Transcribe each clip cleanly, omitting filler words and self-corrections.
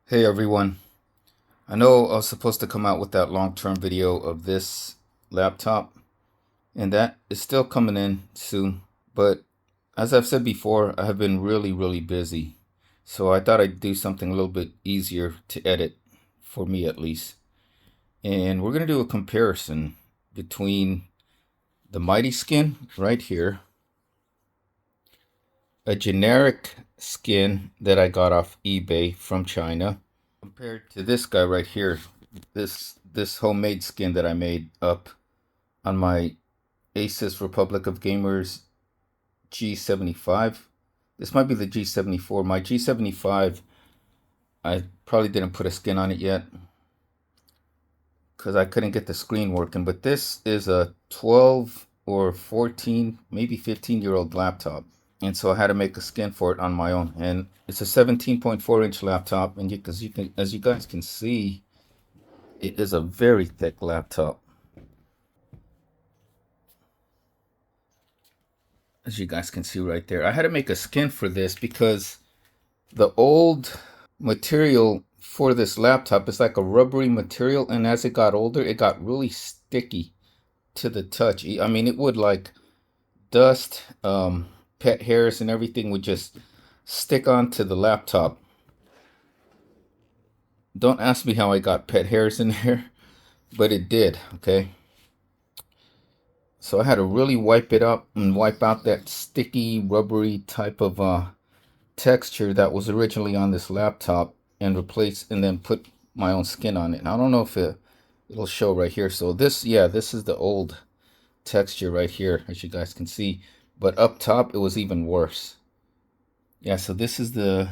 Hey everyone, I know I was supposed to come out with that long-term video of this laptop, and that is still coming in soon. But as I've said before, I have been really busy. So I thought I'd do something a little bit easier to edit, for me at least. And we're going to do a comparison between the MightySkin right here, a generic skin that I got off eBay from China, compared to this guy right here, this homemade skin that I made up on my Asus Republic of Gamers G75. This might be the G74. My G75, I probably didn't put a skin on it yet because I couldn't get the screen working, but this is a 12 or 14, maybe 15-year-old laptop. And so I had to make a skin for it on my own. And it's a 17.4-inch laptop, and as you guys can see, it is a very thick laptop. As you guys can see right there, I had to make a skin for this because the old material for this laptop is like a rubbery material, and as it got older, it got really sticky to the touch. I mean, it would like dust, pet hairs, and everything would just stick onto the laptop. Don't ask me how I got pet hairs in there, but it did, okay? So I had to really wipe it up and wipe out that sticky, rubbery type of texture that was originally on this laptop and replace and then put my own skin on it. And I don't know if it'll show right here. So this is the old texture right here, as you guys can see. But up top, it was even worse. Yeah, so this is the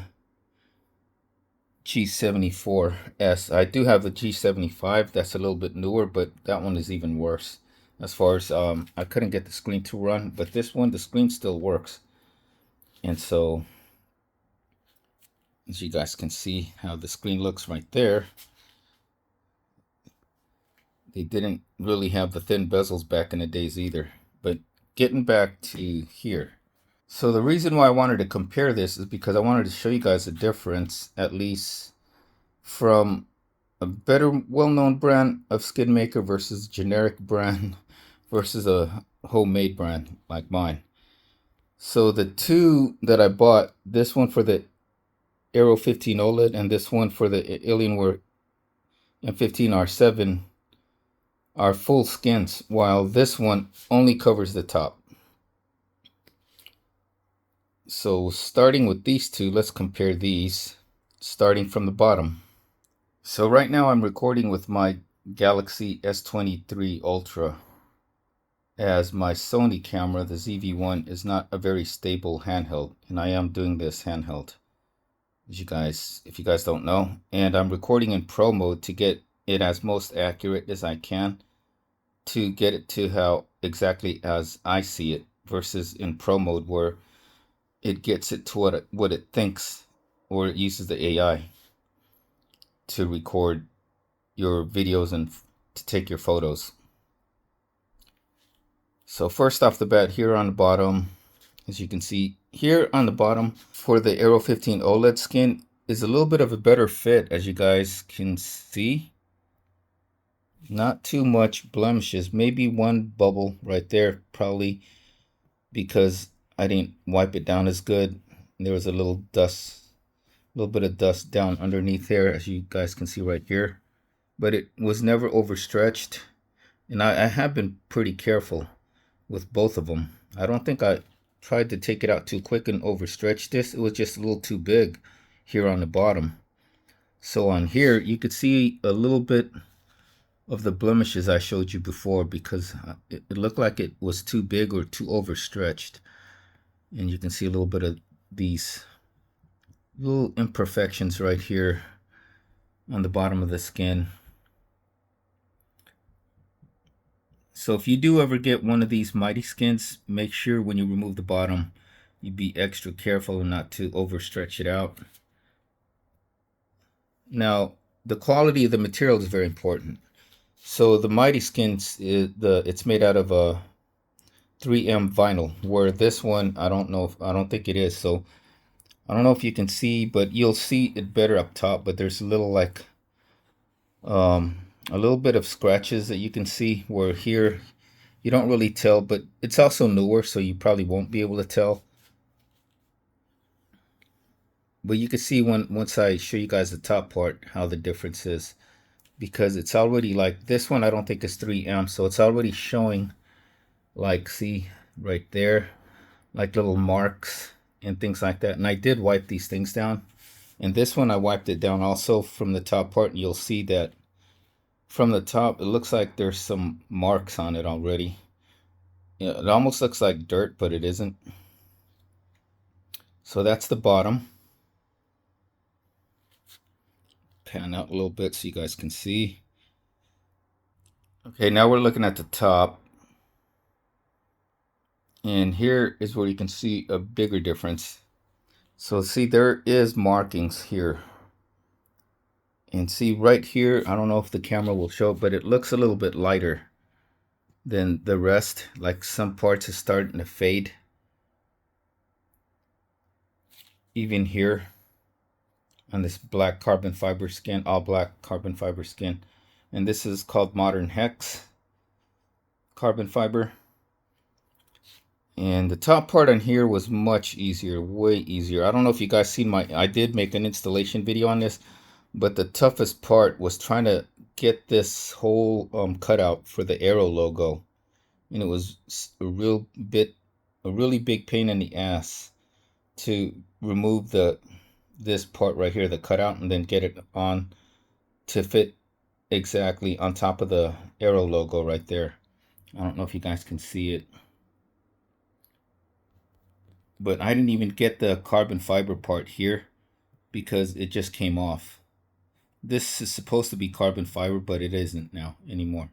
G74S. I do have the G75. That's a little bit newer, but that one is even worse. As far as I couldn't get the screen to run, but this one, the screen still works. And so, as you guys can see how the screen looks right there, they didn't really have the thin bezels back in the days either. But getting back to here. So the reason why I wanted to compare this is because I wanted to show you guys a difference, at least from a better well-known brand of skin maker versus generic brand versus a homemade brand like mine. So the two that I bought, this one for the Aero 15 OLED and this one for the Alienware M15 R7, are full skins, while this one only covers the top. So starting with these two, let's compare these, starting from the bottom. So right now I'm recording with my Galaxy S23 Ultra, as my Sony camera, the ZV-1, is not a very stable handheld, and I am doing this handheld, if you guys don't know. And I'm recording in Pro mode to get it as most accurate as I can, to get it to how exactly as I see it, versus in Pro mode where it gets it to what it thinks, or it uses the AI to record your videos and to take your photos. So first off the bat, here on the bottom, as you can see here on the bottom for the Aero 15 OLED skin is a little bit of a better fit, as you guys can see. Not too much blemishes, maybe one bubble right there, probably because I didn't wipe it down as good. There was a little bit of dust down underneath there, as you guys can see right here, but it was never overstretched, and I have been pretty careful with both of them. I don't think I tried to take it out too quick and overstretch this. It was just a little too big here on the bottom. So on here you could see a little bit of the blemishes I showed you before, because it looked like it was too big or too overstretched. And you can see a little bit of these little imperfections right here on the bottom of the skin. So if you do ever get one of these MightySkins, make sure when you remove the bottom, you be extra careful and not to overstretch it out. Now, the quality of the material is very important. So the MightySkins, it's made out of a 3M vinyl, where this one, I don't think it is. So I don't know if you can see, but you'll see it better up top, but there's a little like a little bit of scratches that you can see where here you don't really tell, but it's also newer, so you probably won't be able to tell. But you can see once I show you guys the top part how the difference is, because it's already like this one I don't think is 3 amps, so it's already showing like, see right there, like little marks and things like that. And I did wipe these things down, and this one I wiped it down also from the top part, and you'll see that from the top it looks like there's some marks on it already. Yeah, it almost looks like dirt, but it isn't. So that's the bottom. Pan out a little bit so you guys can see. Okay, now we're looking at the top. And here is where you can see a bigger difference. So see, there is markings here. And see right here, I don't know if the camera will show it, but it looks a little bit lighter than the rest. Like some parts are starting to fade. Even here on this black carbon fiber skin, all black carbon fiber skin. And this is called Modern Hex carbon fiber. And the top part on here was much easier, way easier. I don't know if you guys seen I did make an installation video on this, but the toughest part was trying to get this whole cutout for the Aero logo. And it was a really big pain in the ass to remove this part right here, the cutout, and then get it on to fit exactly on top of the Aero logo right there. I don't know if you guys can see it, but I didn't even get the carbon fiber part here because it just came off. This is supposed to be carbon fiber, but it isn't now anymore.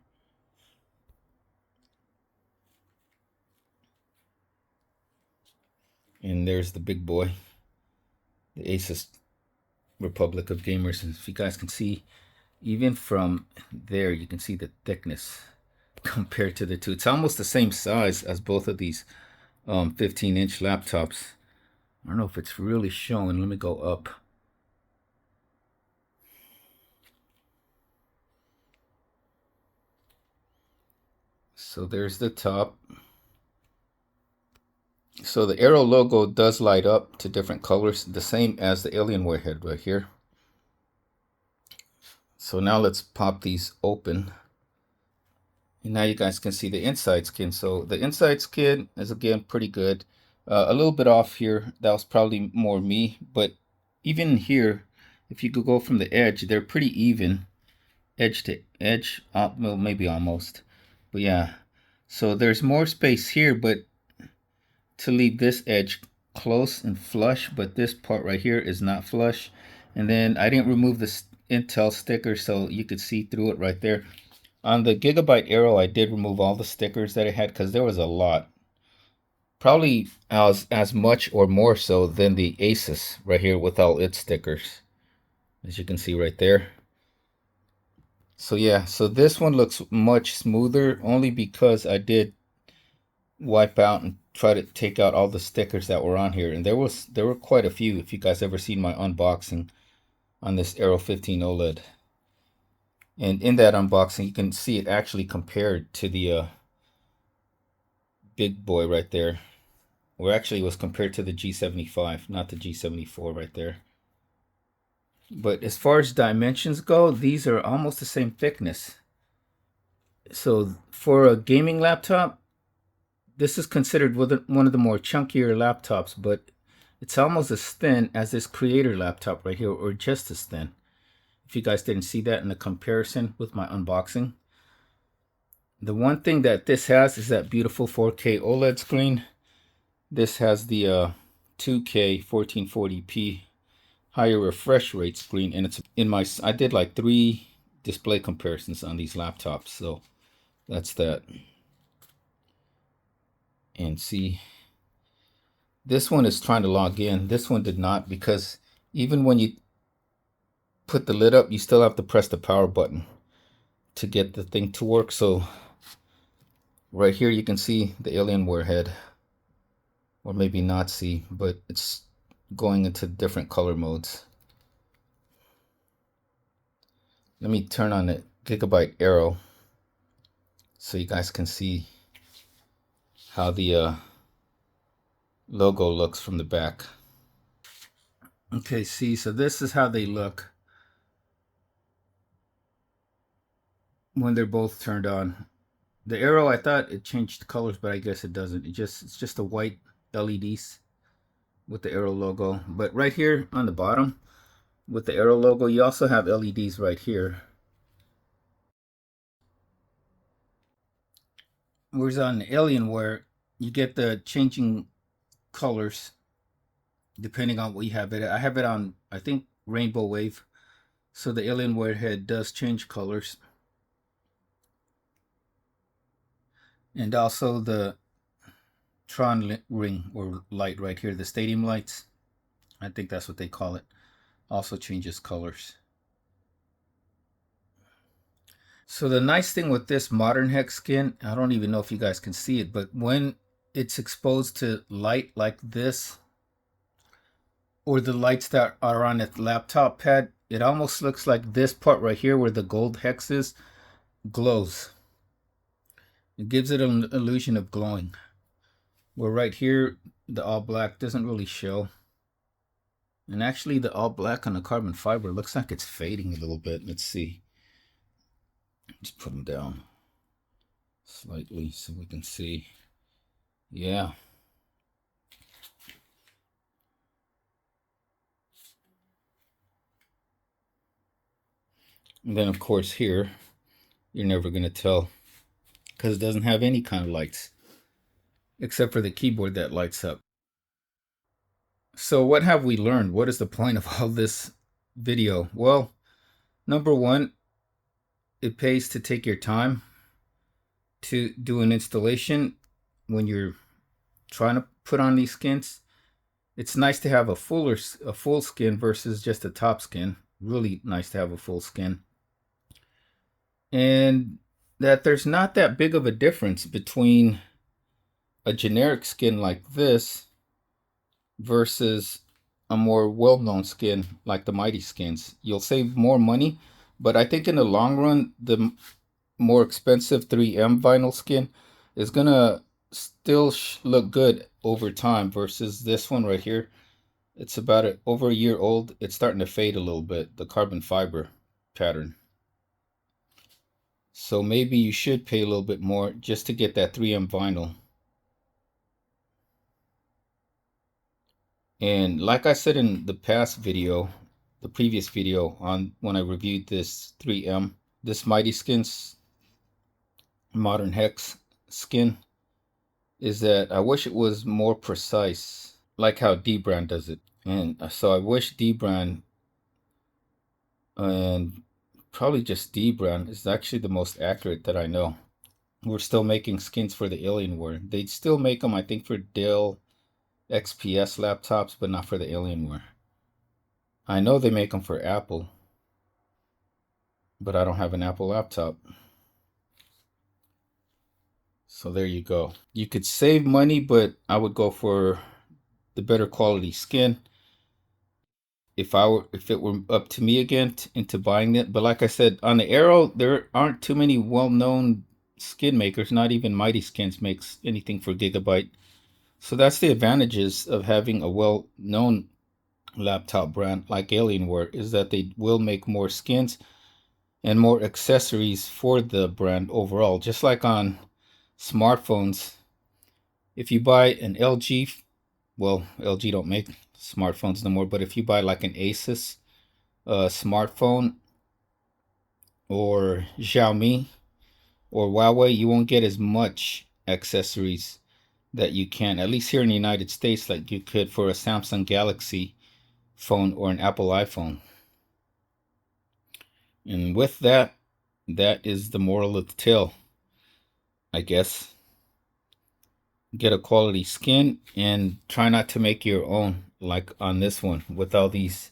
And there's the big boy, the Asus Republic of Gamers. And if you guys can see, even from there, you can see the thickness compared to the two. It's almost the same size as both of these 15-inch laptops. I don't know if it's really showing. Let me go up. So there's the top. So the Aero logo does light up to different colors, the same as the Alienware head right here. So now let's pop these open. And now you guys can see the inside skin. So the inside skin is again pretty good. A little bit off here. That was probably more me. But even here, if you could go from the edge, they're pretty even. Edge to edge. Well, maybe almost. But yeah. So there's more space here, but to leave this edge close and flush. But this part right here is not flush. And then I didn't remove the Intel sticker, so you could see through it right there. On the Gigabyte Aero, I did remove all the stickers that it had because there was a lot. Probably as much or more so than the Asus right here with all its stickers, as you can see right there. So yeah, so this one looks much smoother only because I did wipe out and try to take out all the stickers that were on here. And there were quite a few. If you guys ever seen my unboxing on this Aero 15 OLED. And in that unboxing, you can see it actually compared to the big boy right there. Or actually it was compared to the G75, not the G74 right there. But as far as dimensions go, these are almost the same thickness. So for a gaming laptop, this is considered one of the more chunkier laptops, but it's almost as thin as this Creator laptop right here, or just as thin. If you guys didn't see that in the comparison with my unboxing. The one thing that this has is that beautiful 4K OLED screen. This has the 2K 1440p higher refresh rate screen, and it's in my, I did like 3 display comparisons on these laptops, so that's that. And see, this one is trying to log in. This one did not, because even when you put the lid up, you still have to press the power button to get the thing to work. So right here you can see the Alienware head, or maybe not see, but it's going into different color modes. Let me turn on the Gigabyte Aero so you guys can see how the logo looks from the back. Okay, see, so this is how they look when they're both turned on. The Aero, I thought it changed colors, but I guess it doesn't. It's just a white LEDs with the Aero logo. But right here on the bottom with the Aero logo, you also have LEDs right here. Whereas on the Alienware, you get the changing colors depending on what you have it. I have it on, I think, Rainbow Wave. So the Alienware head does change colors. And also the Tron ring or light right here, the stadium lights, I think that's what they call it, also changes colors. So the nice thing with this modern hex skin, I don't even know if you guys can see it, but when it's exposed to light like this, or the lights that are on its laptop pad, it almost looks like this part right here where the gold hex is glows. It gives it an illusion of glowing. Where right here, the all black doesn't really show. And actually the all black on the carbon fiber looks like it's fading a little bit. Let's see. Just put them down slightly so we can see. Yeah. And then of course here, you're never going to tell because it doesn't have any kind of lights except for the keyboard that lights up. So what have we learned? What is the point of all this video? Well, number one, it pays to take your time to do an installation when you're trying to put on these skins. It's nice to have a full skin versus just a top skin. Really nice to have a full skin. And that there's not that big of a difference between a generic skin like this versus a more well-known skin like the MightySkins. You'll save more money, but I think in the long run, the more expensive 3M vinyl skin is gonna still look good over time versus this one right here. It's about over a year old. It's starting to fade a little bit, the carbon fiber pattern. So maybe you should pay a little bit more just to get that 3M vinyl. And like I said in the past video, the previous video on when I reviewed this 3M, this MightySkins modern hex skin, is that I wish it was more precise, like how D-Brand does it. And so I wish D-Brand, and probably just D-Brand, is actually the most accurate that I know. We're still making skins for the Alienware. They still make them, I think, for Dell XPS laptops, but not for the Alienware. I know they make them for Apple, but I don't have an Apple laptop. So there you go. You could save money, but I would go for the better quality skin if it were up to me again into buying it. But like I said, on the Aero, there aren't too many well-known skin makers. Not even MightySkins makes anything for Gigabyte. So that's the advantages of having a well-known laptop brand like Alienware, is that they will make more skins and more accessories for the brand overall. Just like on smartphones, if you buy an LG, well, LG don't make smartphones no more, but if you buy like an Asus smartphone or Xiaomi or Huawei, you won't get as much accessories that you can, at least here in the United States, like you could for a Samsung Galaxy phone or an Apple iPhone. And with that, that is the moral of the tale, I guess. Get a quality skin and try not to make your own, like on this one with all these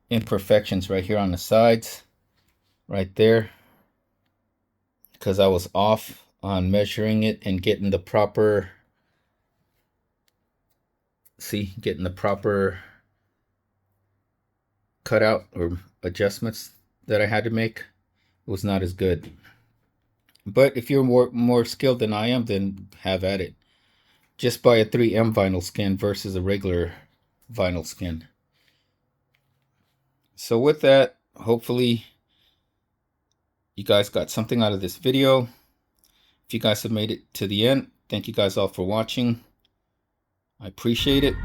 imperfections right here on the sides, right there, because I was off on measuring it and getting the proper, getting the proper cutout or adjustments that I had to make, it was not as good. But if you're more skilled than I am, then have at it. Just buy a 3M vinyl skin versus a regular vinyl skin. So with that, hopefully you guys got something out of this video. If you guys have made it to the end, thank you guys all for watching. I appreciate it.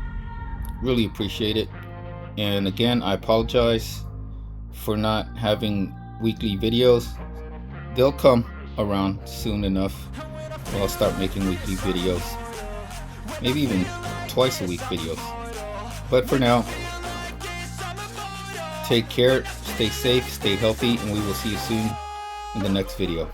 Really appreciate it. And again, I apologize for not having weekly videos. They'll come around soon enough. I'll start making weekly videos. Maybe even twice a week videos. But for now, take care, stay safe, stay healthy, and we will see you soon in the next video.